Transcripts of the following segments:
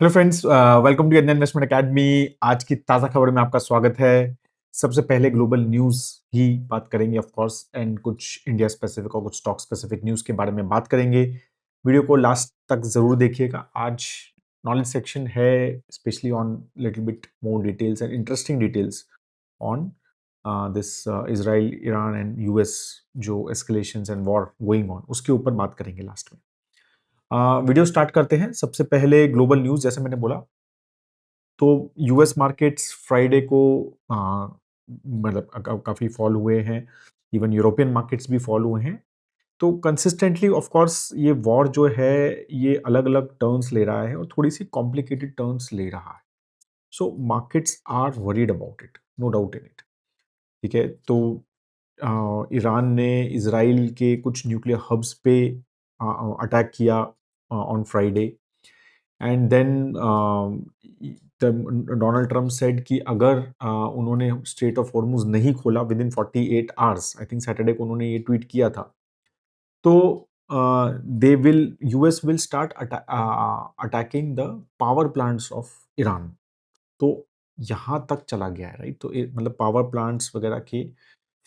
Hello friends, welcome to Indian investment academy. आज की ताज़ा खबर में आपका स्वागत है। सबसे पहले ग्लोबल न्यूज़ ही बात करेंगे ऑफ कोर्स, एंड कुछ इंडिया स्पेसिफिक और कुछ स्टॉक स्पेसिफिक न्यूज़ के बारे में बात करेंगे। वीडियो को लास्ट तक ज़रूर देखिएगा। आज नॉलेज सेक्शन है, specially on little bit more details and interesting details on this Israel Iran and US जो एस्केलेशंस एंड वॉर गोइंग ऑन, उसके ऊपर बात करेंगे लास्ट में। वीडियो स्टार्ट करते हैं। सबसे पहले ग्लोबल न्यूज़, जैसे मैंने बोला, तो यूएस मार्केट्स फ्राइडे को मतलब काफ़ी फॉल हुए हैं। इवन यूरोपियन मार्केट्स भी फॉल हुए हैं। तो कंसिस्टेंटली ऑफ कोर्स ये वॉर जो है ये अलग अलग टर्न्स ले रहा है और थोड़ी सी कॉम्प्लिकेटेड टर्न्स ले रहा है। So markets are worried about it, no doubt in it. ठीक है, तो ईरान ने इसराइल के कुछ न्यूक्लियर हब्स पे अटैक किया on Friday. And then Donald Trump said कि अगर उन्होंने स्ट्रेट ऑफ हॉर्मुज नहीं खोला within 48 hours, I think Saturday को उन्होंने ये ट्वीट किया था, तो they will US will start attacking the power plants of Iran. तो यहाँ तक चला गया है, राइट। तो मतलब पावर प्लांट्स वगैरह के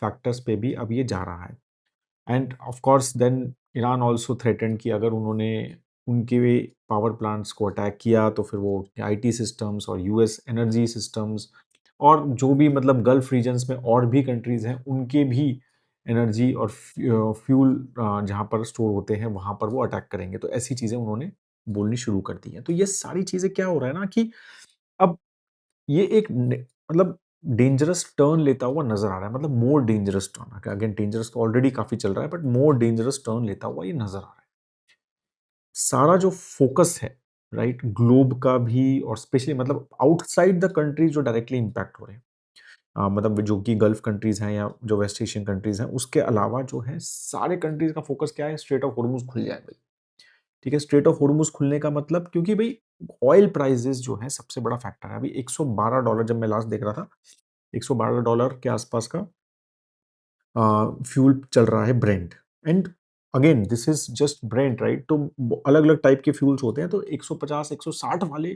फैक्टर्स पे भी अब ये जा रहा है। And of course then Iran also threaten कि अगर उन्होंने उनके पावर प्लांट्स को अटैक किया तो फिर वो आईटी सिस्टम्स और यूएस एनर्जी सिस्टम्स और जो भी मतलब गल्फ रीजन्स में और भी कंट्रीज हैं उनके भी एनर्जी और फ्यूल जहाँ पर स्टोर होते हैं वहाँ पर वो अटैक करेंगे। तो ऐसी चीज़ें उन्होंने बोलनी शुरू कर दी हैं। तो ये सारी चीज़ें क्या हो रहा है ना कि अब ये एक मतलब डेंजरस टर्न लेता हुआ नजर आ रहा है। मतलब more dangerous turn, again dangerous तो ऑलरेडी काफी चल रहा है, बट मोर डेंजरस टर्न लेता हुआ ये नजर आ रहा है। सारा जो फोकस है, राइट, ग्लोब का भी और स्पेशली मतलब आउटसाइड द कंट्रीज जो डायरेक्टली इंपैक्ट हो रहे हैं, मतलब जो कि गल्फ कंट्रीज हैं या जो वेस्ट एशियन कंट्रीज हैं, उसके अलावा जो है सारे कंट्रीज का फोकस क्या है, स्ट्रेट ऑफ हॉर्मुज खुल जाए भाई। ठीक है, स्ट्रेट ऑफ हॉर्मुज खुलने का मतलब, क्योंकि भाई ऑयल प्राइसेस जो है सबसे बड़ा फैक्टर है। अभी $112 जब मैं लास्ट देख रहा था, $112 के आसपास का फ्यूल चल रहा है, Brent. And again this is just Brent, right. तो अलग अलग टाइप के फ्यूल्स होते हैं, तो 150 160 वाले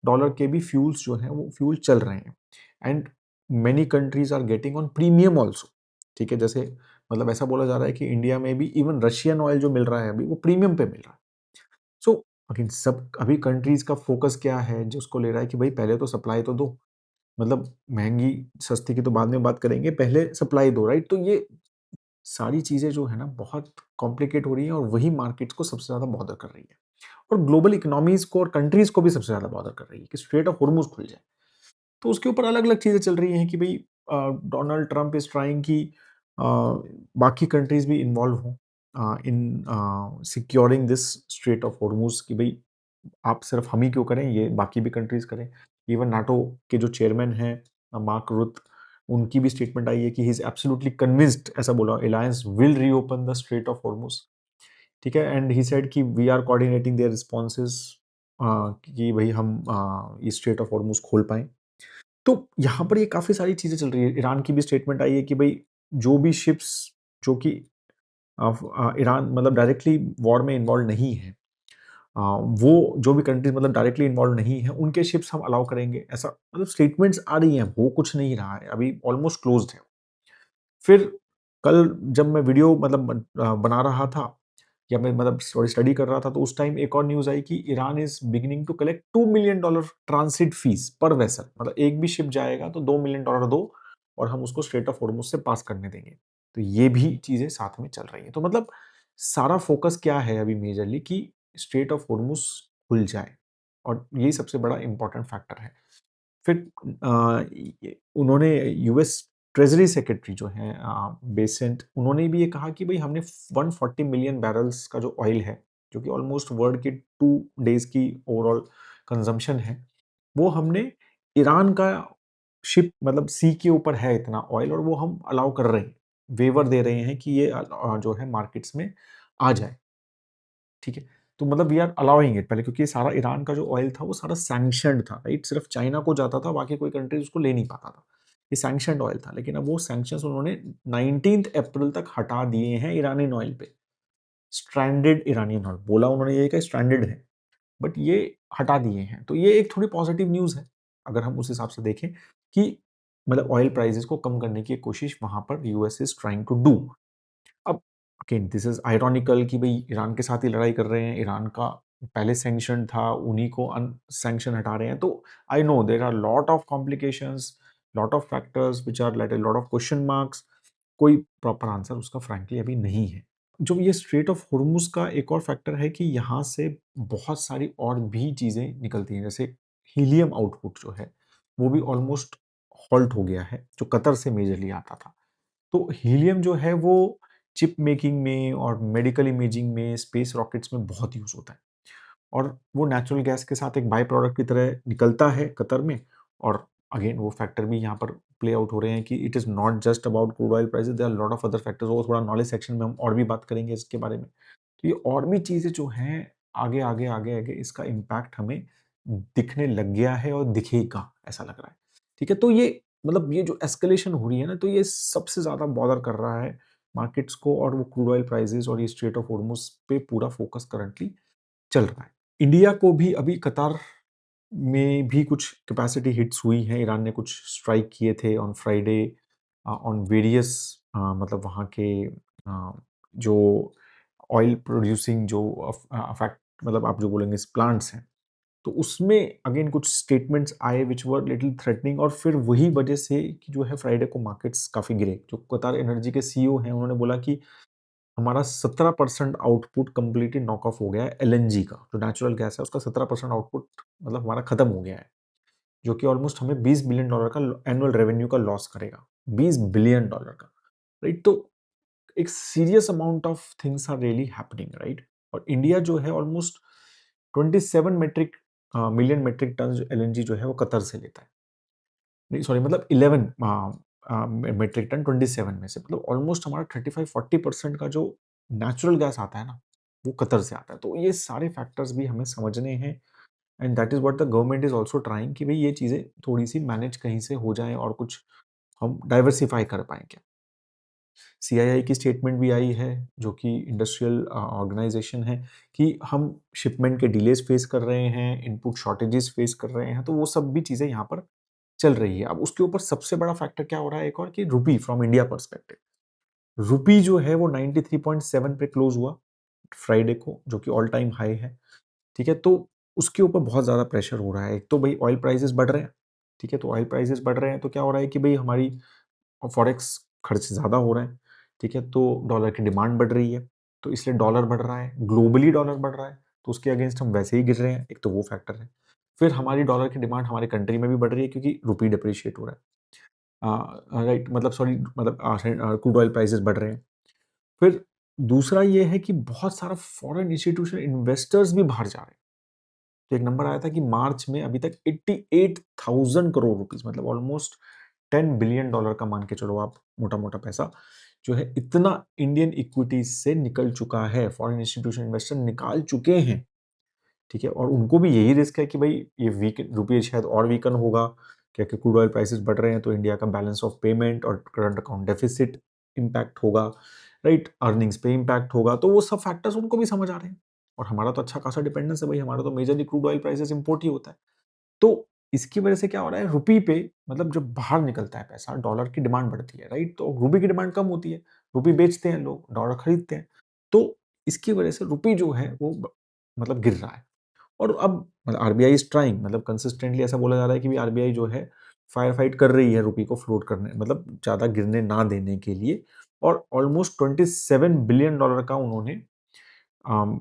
डॉलर के भी फ्यूल्स जो हैं वो फ्यूल चल रहे हैं। And many countries are getting on premium also. ठीक है, जैसे मतलब ऐसा बोला जा रहा है कि इंडिया में भी इवन रशियन ऑयल जो मिल रहा है अभी वो प्रीमियम पे मिल रहा है। सो अगेन सब अभी कंट्रीज का फोकस क्या है, जो उसको ले रहा है कि भाई पहले तो सप्लाई तो दो। मतलब महंगी सस्ती की तो बाद में बात करेंगे, पहले सप्लाई दो, राइट। तो ये सारी चीजें जो है ना बहुत कॉम्प्लिकेट हो रही हैं और वही मार्केट्स को सबसे ज्यादा बॉदर कर रही है और ग्लोबल इकोनॉमीज को और कंट्रीज को भी सबसे ज्यादा बॉदर कर रही है कि स्ट्रेट ऑफ हॉर्मुज खुल जाए। तो उसके ऊपर अलग अलग चीजें चल रही हैं कि भाई डोनाल्ड ट्रंप इज ट्राइंग कि बाकी कंट्रीज भी इन्वॉल्व हों in securing this strait of Hormuz, कि भाई आप सिर्फ हम ही क्यों करें, ये बाकी भी कंट्रीज करें। इवन नाटो के जो चेयरमैन हैं मार्क रुत, उनकी भी स्टेटमेंट आई है कि ही इज एब्सोल्युटली कन्विंस्ड, ऐसा बोला, alliance will reopen the strait of Hormuz. ठीक है, एंड ही सेड कि we are coordinating their responses कि भाई हम इस स्ट्रेट ऑफ हॉर्मुज खोल पाएं। तो यहाँ पर ये काफी सारी चीजें चल रही है। ईरान की भी स्टेटमेंट आई है कि भाई जो भी शिप्स जो कि ईरान मतलब डायरेक्टली वॉर में इन्वॉल्व नहीं है, वो जो भी कंट्रीज मतलब डायरेक्टली इन्वॉल्व नहीं है उनके शिप्स हम अलाउ करेंगे, ऐसा मतलब स्टेटमेंट्स आ रही हैं। हो कुछ नहीं रहा है, अभी ऑलमोस्ट क्लोज्ड है। फिर कल जब मैं वीडियो मतलब बना रहा था या मैं मतलब थोड़ी स्टडी कर रहा था, तो उस टाइम एक और न्यूज आई कि Iran is beginning to collect $2 million transit fee पर वेसल। मतलब एक भी शिप जाएगा तो $2 million दो और हम उसको स्ट्रेट ऑफ हॉर्मुज से पास करने देंगे। तो ये भी चीजें साथ में चल रही हैं। तो मतलब सारा फोकस क्या है अभी मेजरली कि स्ट्रेट ऑफ हॉर्मुज खुल जाए, और यही सबसे बड़ा इंपॉर्टेंट फैक्टर है। फिर उन्होंने यूएस ट्रेजरी सेक्रेटरी जो हैं बेसेंट, उन्होंने भी ये कहा कि भाई हमने 140 मिलियन बैरल्स का जो ऑयल है, जो कि ऑलमोस्ट वर्ल्ड के 2 डेज की ओवरऑल कंजम्पशन है, वो हमने ईरान का शिप मतलब सी के ऊपर है इतना ऑयल, और वो हम अलाउ कर रहे हैं, वेवर दे रहे हैं कि ये जो है मार्केट्स में आ जाए। ठीक है, तो मतलब वी आर अलाउइंग इट पहले, क्योंकि ये सारा ईरान का जो ऑयल था वो सारा सैंक्शनड था, राइट। सिर्फ चाइना को जाता था, बाकी कोई कंट्री उसको ले नहीं पाता था। ये सैंक्शनड ऑयल था, लेकिन अब वो सैंक्शंस उन्होंने 19 अप्रैल तक हटा दिए हैं ईरानियन ऑयल पे। स्ट्रैंडेड ईरानियन ऑयल बोला उन्होंने, ये कि स्ट्रैंडेड है। बट ये हटा दिए हैं। तो ये एक थोड़ी पॉजिटिव न्यूज़ है, अगर हम उस हिसाब से देखें कि मतलब ऑयल प्राइसेस को कम करने की कोशिश वहाँ पर US is trying to do. अब अगेन दिस इज़ आयरॉनिकल कि भई ईरान के साथ ही लड़ाई कर रहे हैं, ईरान का पहले सैंक्शन था, उन्हीं को सैंक्शन हटा रहे हैं। तो I know there are lot of complications, lot of factors which are like a lot of question marks. कोई प्रॉपर आंसर उसका फ्रैंकली अभी नहीं है। जो ये स्ट्रेट ऑफ होर्मुज़ का एक और फैक्टर है कि यहाँ से बहुत सारी और भी चीज़ें निकलती हैं, जैसे हीलियम आउटपुट जो है, वो भी ऑलमोस्ट हॉल्ट हो गया है, जो कतर से मेजरली आता था। तो हीलियम जो है वो चिप मेकिंग में और मेडिकल इमेजिंग में, स्पेस रॉकेट्स में बहुत यूज़ होता है। और वो नेचुरल गैस के साथ एक बाय प्रोडक्ट की तरह निकलता है कतर में। और अगेन वो फैक्टर भी यहाँ पर प्ले आउट हो रहे हैं कि it is not just about crude oil prices, there are lot of other factors. वो थोड़ा नॉलेज सेक्शन में हम और भी बात करेंगे इसके बारे में। तो ये और भी चीज़ें जो हैं आगे, आगे, आगे, आगे इसका इम्पैक्ट हमें दिखने लग गया है और दिखेगा, ऐसा लग रहा है। ठीक है? तो ये मतलब ये जो एस्केलेशन हो रही है ना, तो ये सबसे ज़्यादा बॉदर कर रहा है मार्केट्स को, और वो क्रूड ऑयल प्राइसेस और ये स्ट्रेट ऑफ हॉर्मुज़ पे पूरा फोकस करंटली चल रहा है। इंडिया को भी अभी कतार में भी कुछ कैपेसिटी हिट्स हुई हैं। ईरान ने कुछ स्ट्राइक किए थे ऑन फ्राइडे ऑन वेरियस मतलब वहाँ के जो ऑयल प्रोड्यूसिंग जो फैक्ट मतलब आप जो बोलेंगे प्लांट्स हैं, तो उसमें अगेन कुछ स्टेटमेंट्स आए व्हिच वर लिटिल थ्रेटनिंग, और फिर वही वजह से कि जो है फ्राइडे को मार्केट्स काफ़ी गिरे। जो कतार एनर्जी के सीईओ हैं, उन्होंने बोला कि हमारा 17% आउटपुट कंप्लीटली नॉक ऑफ हो गया है एलएनजी का, जो नेचुरल गैस है उसका 17% आउटपुट मतलब हमारा खत्म हो गया है, जो कि ऑलमोस्ट हमें $20 बिलियन का एनुअल रेवेन्यू का लॉस करेगा, $20 बिलियन का, राइट? तो एक serious amount of things are really happening, right? और इंडिया जो है almost 27 million metric ton LNG जो है वो कतर से लेता है। नहीं सॉरी, मतलब 11 मेट्रिक टन 27 में से, मतलब ऑलमोस्ट हमारा 35-40% का जो नेचुरल गैस आता है ना, वो कतर से आता है। तो ये सारे फैक्टर्स भी हमें समझने हैं, and that is what the government is also trying कि भाई ये चीज़ें थोड़ी सी मैनेज कहीं से हो जाए और कुछ हम डाइवर्सिफाई कर पाएँ क्या। सीआईआई की स्टेटमेंट भी आई है, जो कि इंडस्ट्रियल ऑर्गेनाइजेशन है, कि हम शिपमेंट के डिलेज फेस कर रहे हैं, इनपुट शॉर्टेजेस फेस कर रहे हैं, तो वो सब भी चीज़ें यहाँ पर चल रही है। अब उसके ऊपर सबसे बड़ा फैक्टर क्या हो रहा है एक और, कि रूपी फ्रॉम इंडिया पर्सपेक्टिव। रूपी जो है वो 93.7 पे क्लोज हुआ फ्राइडे को, जो कि ऑल टाइम हाई है। ठीक है? तो उसके ऊपर बहुत ज़्यादा प्रेशर हो रहा है। एक तो भई ऑयल प्राइसेस बढ़ रहे हैं, ठीक है? तो ऑयल प्राइसेस बढ़ रहे हैं तो क्या हो रहा है कि भई हमारी फॉरेक्स खर्च ज़्यादा हो रहा है, ठीक है? तो डॉलर की डिमांड बढ़ रही है, तो इसलिए डॉलर बढ़ रहा है, ग्लोबली डॉलर बढ़ रहा है, तो उसके अगेंस्ट हम वैसे ही गिर रहे हैं, एक तो वो फैक्टर है। फिर हमारी डॉलर की डिमांड हमारे कंट्री में भी बढ़ रही है क्योंकि रूपी डेप्रिशिएट हो रहा है। राइट, मतलब सॉरी, मतलब क्रूड ऑयल प्राइसेस बढ़ रहे हैं। फिर दूसरा ये है कि बहुत सारा फॉरेन इंस्टीट्यूशनल इन्वेस्टर्स भी बाहर जा रहे हैं। तो एक नंबर आया था कि मार्च में अभी तक 88,000 करोड़ रुपीस, मतलब ऑलमोस्ट $10 बिलियन का मान के चलो आप, मोटा-मोटा पैसा जो है इतना इंडियन इक्विटीज से निकल चुका है, फॉरेन इंस्टीट्यूशनल इन्वेस्टर निकाल चुके हैं। ठीक है? और उनको भी यही रिस्क है कि भाई ये वीक रुपये शायद और वीकन होगा, क्या कि क्रूड ऑयल प्राइसेस बढ़ रहे हैं तो इंडिया का बैलेंस ऑफ पेमेंट और करंट अकाउंट डेफिसिट इम्पैक्ट होगा, राइट? अर्निंग्स पे इम्पैक्ट होगा, तो वो सब फैक्टर्स उनको भी समझ आ रहे हैं। और हमारा तो अच्छा खासा डिपेंडेंस है भाई, हमारा तो majorly crude oil prices import ही होता है। तो इसकी वजह से क्या हो रहा है, रुपी पे मतलब जब बाहर निकलता है पैसा, डॉलर की डिमांड बढ़ती है, राइट? तो रुपी की डिमांड कम होती है, रुपी बेचते हैं लोग, डॉलर खरीदते हैं। तो इसकी वजह से रुपी जो है वो मतलब गिर रहा है। और अब मतलब आरबीआई इज़ ट्राइंग, मतलब कंसिस्टेंटली ऐसा बोला जा रहा है कि आरबीआई जो है फायर फाइट कर रही है रुपये को फ्लोट करने, मतलब ज़्यादा गिरने ना देने के लिए। और ऑलमोस्ट $27 बिलियन का उन्होंने अम,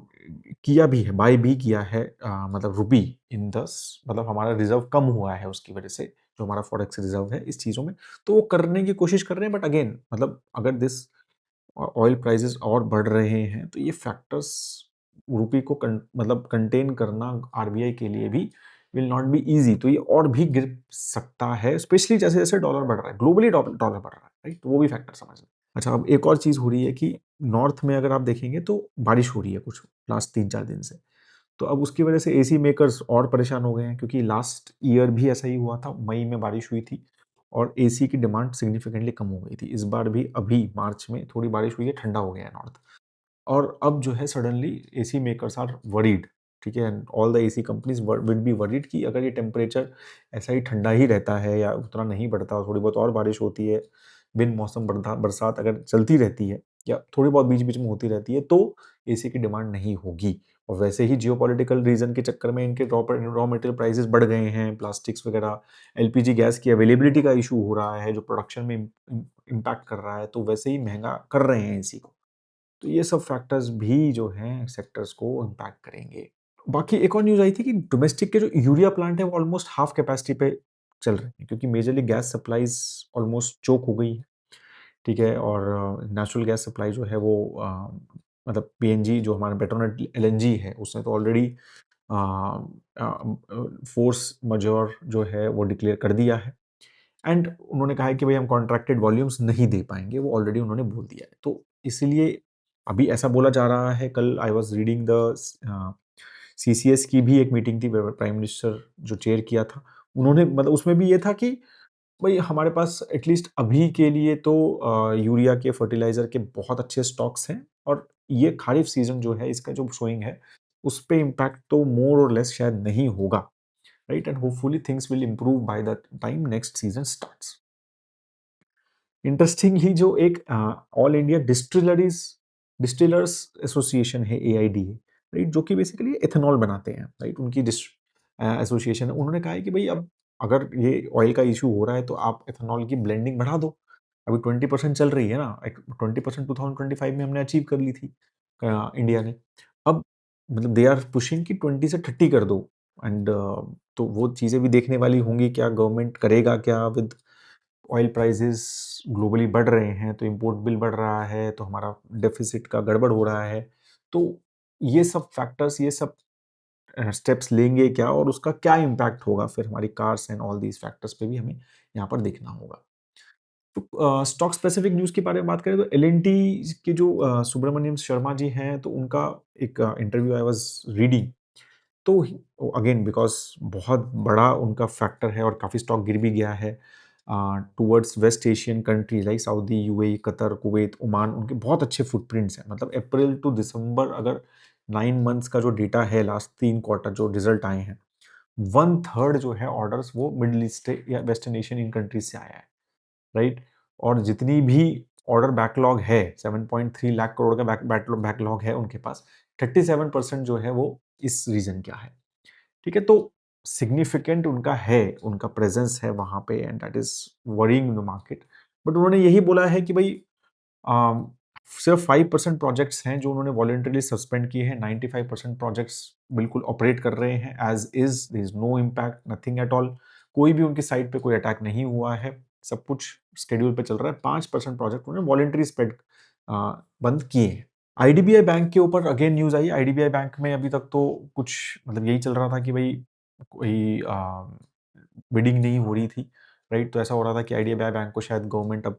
किया भी है, बाय भी किया है, मतलब रुपी इन दस, मतलब हमारा रिजर्व कम हुआ है उसकी वजह से, जो हमारा फॉरेक्स रिजर्व है इस चीज़ों में। तो वो करने की कोशिश कर रहे हैं, बट अगेन मतलब अगर दिस ऑयल प्राइसेस और बढ़ रहे हैं तो ये फैक्टर्स रुपये को मतलब कंटेन करना आरबीआई के लिए भी विल नॉट बी इजी। तो ये और भी गिर सकता है, स्पेशली जैसे जैसे डॉलर बढ़ रहा है, ग्लोबली डॉलर बढ़ रहा है, राइट? तो वो भी फैक्टर समझना। अच्छा, अब एक और चीज़ हो रही है कि नॉर्थ में अगर आप देखेंगे तो बारिश हो रही है कुछ लास्ट 3-4 दिन से। तो अब उसकी वजह से एसी मेकर्स और परेशान हो गए हैं, क्योंकि लास्ट ईयर भी ऐसा ही हुआ था, मई में बारिश हुई थी और एसी की डिमांड सिग्निफिकेंटली कम हो गई थी। इस बार भी अभी मार्च में थोड़ी बारिश हुई है, ठंडा हो गया है नॉर्थ। और अब जो है suddenly AC makers are worried, ठीक है? And all the AC companies would be worried कि अगर ये टेम्परेचर ऐसा ही ठंडा ही रहता है या उतना नहीं बढ़ता और थोड़ी बहुत और बारिश होती है, बिन मौसम बरसात अगर चलती रहती है या थोड़ी बहुत बीच-बीच में होती रहती है, तो एसी की डिमांड नहीं होगी। और वैसे ही जियोपॉलिटिकल रीज़न के चक्कर में इनके रॉ मटेरियल प्राइसेज़ बढ़ गए हैं, प्लास्टिक्स वगैरह, एलपीजी गैस की अवेलेबिलिटी का इश्यू हो रहा है, जो प्रोडक्शन में इम्पैक्ट कर रहा है, तो वैसे ही महँगा कर रहे हैं एसी को। तो ये सब फैक्टर्स भी जो हैं सेक्टर्स को इम्पैक्ट करेंगे। बाकी एक और न्यूज़ आई थी कि डोमेस्टिक के जो यूरिया प्लांट है वो ऑलमोस्ट हाफ कैपेसिटी पे चल रहे हैं, क्योंकि मेजरली गैस सप्लाईज़ ऑलमोस्ट चोक हो गई है, ठीक है? और नेचुरल गैस सप्लाई जो है वो मतलब पीएनजी जो हमारा पेट्रोनेट एलएनजी है, उसने तो ऑलरेडी अ फोर्स मजोर जो है वो डिक्लेयर कर दिया है। एंड उन्होंने कहा है कि भई हम कॉन्ट्रैक्टेड वॉल्यूम्स नहीं दे पाएँगे, वो ऑलरेडी उन्होंने बोल दिया है। तो इसीलिए अभी ऐसा बोला जा रहा है, कल आई वाज़ रीडिंग सीसीएस की भी एक मीटिंग थी, प्राइम मिनिस्टर जो चेयर किया था, उन्होंने मतलब उसमें भी ये था कि भई हमारे पास एटलीस्ट अभी के लिए तो यूरिया के, फर्टिलाइज़र के बहुत अच्छे स्टॉक्स हैं और ये खरीफ सीज़न जो है, इसका जो शोइंग है, उस पे इम्पैक्ट तो मोर और लेस शायद नहीं होगा, right? And hopefully things will improve by the time next season starts. Interestingly जो एक ऑल इंडिया डिस्टिलर्स एसोसिएशन है, एआईडीए, राइट? जो कि बेसिकली एथेनॉल बनाते हैं, राइट? उनकी एसोसिएशन है। उन्होंने कहा है कि भई अब अगर ये ऑयल का इश्यू हो रहा है तो आप एथेनॉल की ब्लेंडिंग बढ़ा दो। अभी 20% चल रही है ना, एक 20% 2025 में हमने अचीव कर ली थी इंडिया ने। अब मतलब दे आर पुशिंग कि 20 से 30 कर दो। एंड तो वो चीज़ें भी देखने वाली होंगी, क्या गवर्नमेंट करेगा क्या विद ऑयल प्राइसेस ग्लोबली बढ़ रहे हैं, तो इम्पोर्ट बिल बढ़ रहा है, तो हमारा डेफ़िसिट का गड़बड़ हो रहा है। तो ये सब फैक्टर्स, ये सब स्टेप्स लेंगे क्या और उसका क्या इम्पैक्ट होगा फिर हमारी cars and all these factors पे भी हमें यहाँ पर देखना होगा। तो स्टॉक स्पेसिफिक न्यूज़ के बारे में बात करें तो एल&टी के जो सुब्रमण्यम शर्मा जी हैं, तो उनका एक इंटरव्यू आई वाज़ रीडिंग। तो अगेन बिकॉज़ बहुत बड़ा उनका फैक्टर है और काफ़ी स्टॉक गिर भी गया है towards waste Asian countries like Saudi, UAE, Qatar, Kuwait, Oman, उनके बहुत अच्छे फुटप्रिंट्स हैं। मतलब अप्रैल टू दिसंबर अगर 9 मंथ्स का जो डेटा है, लास्ट 3 क्वार्टर जो रिज़ल्ट आए हैं, 1/3 जो है ऑर्डर्स वो मिडल ईस्ट या वेस्टर्न एशियन इन कंट्रीज़ से आया है, राइट? और जितनी भी ऑर्डर बैकलॉग है, 7.3 लाख करोड़ का बैकलॉग है उनके पास, 37% जो है वो इस रीजन का है। ठीक है? तो सिग्निफिकेंट उनका है, उनका प्रेज़ेंस है वहाँ पे and that is worrying the market. But उन्होंने यही बोला है कि भई अ, सिर्फ 5% प्रोजेक्ट्स हैं जो उन्होंने वॉलंटरीली सस्पेंड किए हैं, 95% प्रोजेक्ट्स बिल्कुल ऑपरेट कर रहे हैं as is, there is no impact, nothing at all. कोई भी उनकी साइट पे कोई अटैक नहीं हुआ है, सब कुछ शेड्यूल पे चल रहा है। 5% प्रोजेक्ट उन्होंने वॉलंटरी अ, बंद किए हैं। आईडीबीआई बैंक के ऊपर अगेन न्यूज़ आई। आईडीबीआई बैंक में अभी तक तो कुछ मतलब यही चल रहा था कि भई कोई बिडिंग नहीं हो रही थी, राइट? तो ऐसा हो रहा था कि आईडीबीआई बैंक को शायद गवर्नमेंट अब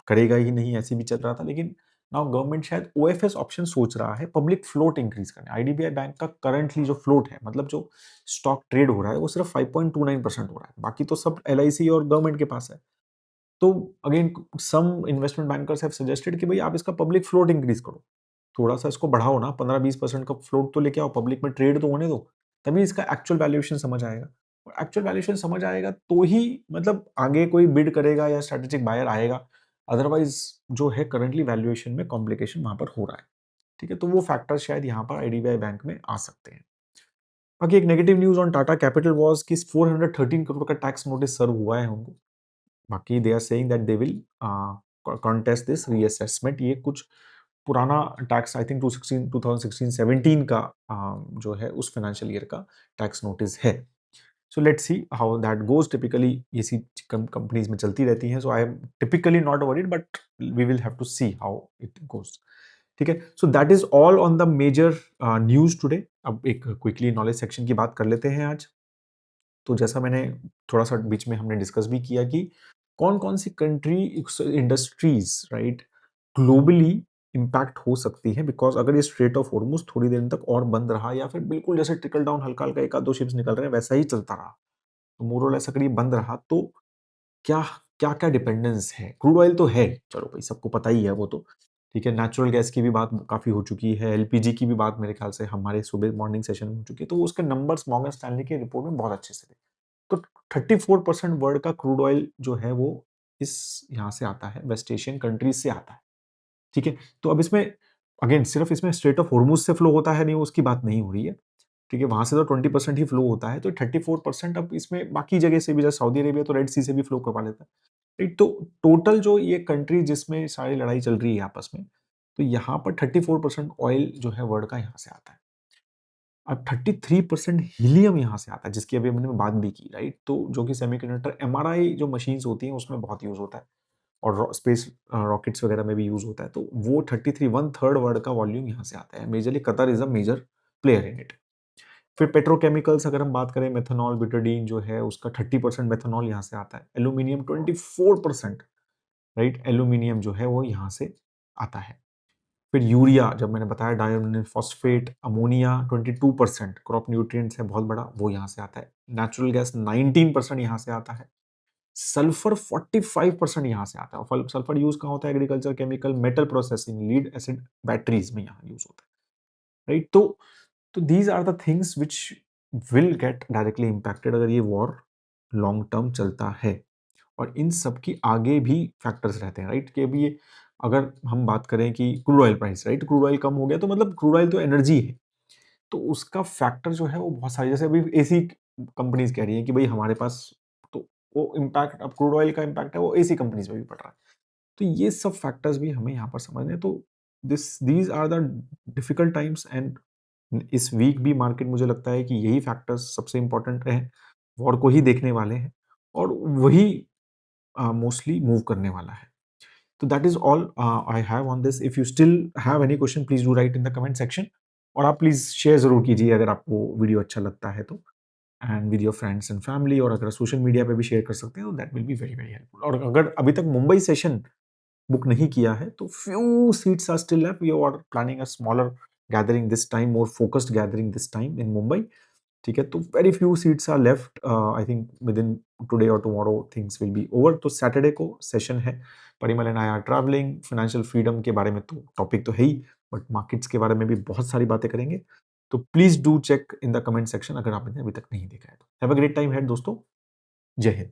करेगा ही नहीं, ऐसे भी चल रहा था। लेकिन नाउ गवर्नमेंट शायद ओएफएस ऑप्शन सोच रहा है, पब्लिक फ्लोट इंक्रीज़ करना। आईडीबीआई बैंक का करंटली जो फ्लोट है, मतलब जो स्टॉक ट्रेड हो रहा है, वो सिर्फ 5.29% हो रहा है। बाकी तो सब एलआईसी और गवर्नमेंट के पास है। तो again some investment bankers have suggested कि भई आप इसका पब्लिक फ्लोट इंक्रीज़ करो। थोड़ा-सा इसको बढ़ाओ ना, 15-20% का फ्लोट तो लेके आओ, पब्लिक में ट्रेड तो होने दो, तभी इसका एक्चुअल वैल्यूएशन समझ आएगा। और एक्चुअल वैल्यूएशन समझ आएगा तो ही मतलब आगे कोई बिड करेगा या स्ट्रैटेजिक बायर आएगा। अदरवाइज़ जो है करंटली वैल्यूएशन में कॉम्प्लिकेशन वहाँ पर हो रहा है। ठीक है? तो वो फैक्टर्स शायद यहाँ पर आईडीबीआई बैंक में आ सकते हैं। बाकी एक negative news on Tata capital was कि 413 करोड़ का टैक्स नोटिस सर्व हुआ है उनको। बाकी they are saying that they will contest this reassessment. ये कुछ पुराना टैक्स आई थिंक 2016-17 का जो है उस फाइनेंशियल ईयर का टैक्स नोटिस है। So let's see how that goes. Typically ये सी कंपनीज़ में चलती रहती हैं। So I am typically not worried but we will have to see how it goes. ठीक है? So that is all on the major news today. अब एक क्विकली नॉलेज सेक्शन की बात कर लेते हैं आज। तो जैसा मैंने थोड़ा-सा बीच में हमने डिस्कस भी किया कि कौन-कौन सी country industries right globally impact हो सकती है, बिकॉज़ अगर ये स्ट्रेट ऑफ हॉर्मुज़ थोड़ी देर तक और बंद रहा या फिर बिल्कुल जैसे ट्रिकल डाउन हल्का-हल्का 1 आध 2 शिप्स निकल रहे हैं वैसा ही चलता रहा, तो मोर और लेस अगर ये बंद रहा तो क्या क्या-क्या डिपेंडेंस है? क्रूड ऑयल तो है, चलो भाई सबको पता ही है वो तो। ठीक है, नेचुरल गैस की भी बात काफ़ी हो चुकी है, एलपीजी की भी बात मेरे ख्याल से हमारे सुबह मॉर्निंग सेशन में हो चुकी है, तो उसके नंबर्स मॉर्गन स्टैनली की रिपोर्ट में बहुत अच्छे से थे। तो 34% वर्ल्ड का क्रूड ऑयल जो है वो इस यहाँ से आता है, वेस्ट एशियन कंट्रीज से आता है, ठीक है? तो अब इसमें अगेन सिर्फ इसमें स्ट्रेट ऑफ हॉर्मूज से फ्लो होता है नहीं, उसकी बात नहीं हो रही है, ठीक है? वहाँ से तो 20% ही फ्लो होता है, तो 34% अब इसमें बाकी जगह से भी, जैसे सऊदी अरेबिया तो रेड सी से भी फ्लो करवा लेता है। राइट, तो टोटल जो ये कंट्री जिसमें सारी लड़ाई चल रही है आपस में, तो यहाँ पर 34% ऑयल जो है वर्ल्ड का यहाँ से आता है। अब 33% हीलियम यहाँ से आता है, जिसकी अभी हमने बात भी की, राइट? तो जो कि सेमीकंडक्टर एमआरआई जो मशीन्स होती हैं उसमें बहुत यूज होता है, और स्पेस रॉकेट्स वगैरह में भी यूज होता है, तो वो 33 वन थर्ड वर्ल्ड का वॉल्यूम यहाँ से आता है। Majorly Qatar is a major player in it. फिर पेट्रोकेमिकल्स अगर हम बात करें, मेथनॉल बिटाडीन जो है उसका 30% मेथनॉल यहाँ से आता है। Aluminium 24%, right? एल्यूमिनियम जो है वो यहाँ से आता है। फिर यूरिया, जब मैंने बताया diammonium phosphate, ammonia 22%, crop nutrients है बहुत बड़ा, वो यहाँ से आता है। नेचुरल गैस 19% यहाँ से आता है। सल्फर 45% यहाँ से आता है। और सल्फर यूज कहाँ होता है? Agriculture, chemical, metal processing, lead acid batteries में यहाँ यूज होता है, राइट? तो these are the things which will get directly impacted अगर ये वॉर लॉन्ग टर्म चलता है। और इन सब की आगे भी फैक्टर्स रहते हैं, राइट? कि अभी ये अगर हम बात करें कि crude oil price, right, crude oil कम हो गया तो मतलब क्रूड ऑयल तो एनर्जी है, तो उसका फैक्टर जो है वो बहुत सारी, जैसे अभी एसी कंपनीज कह रही हैं कि भाई हमारे पास, तो वो इम्पैक्ट, अब क्रूड ऑयल का इम्पैक्ट है वो एसी कंपनीज पे भी पड़ रहा है। तो ये सब फैक्टर्स भी हमें यहाँ पर समझने हैं। तो these are the difficult times, and इस वीक भी मार्केट, मुझे लगता है कि यही फैक्टर्स सबसे इंपॉर्टेंट रहे, वॉर को ही देखने वाले हैं, और वही मोस्टली मूव करने वाला है। तो that is all I have on this. If you still have any question, please do right in the comment section, और आप प्लीज शेयर जरूर कीजिए अगर आपको वीडियो अच्छा लगता है तो, and with your friends and family, और अगर सोशल मीडिया पे भी शेयर कर सकते हैं तो that will be very very helpful. और अगर अभी तक मुंबई सेशन बुक नहीं किया है तो few seats are still left. We are planning a smaller gathering this time, more focused gathering this time in Mumbai, ठीक है? तो very few seats are left. I think within today और tomorrow things will be over. तो Saturday को session है। Parimal and I are travelling. Financial freedom के बारे में तो टॉपिक तो है ही, बट मार्केट्स के बारे में भी बहुत सारी बातें करेंगे। तो please do check in the comment section अगर आपने अभी तक नहीं देखा है तो। Have a great time ahead दोस्तों। जय हिंद।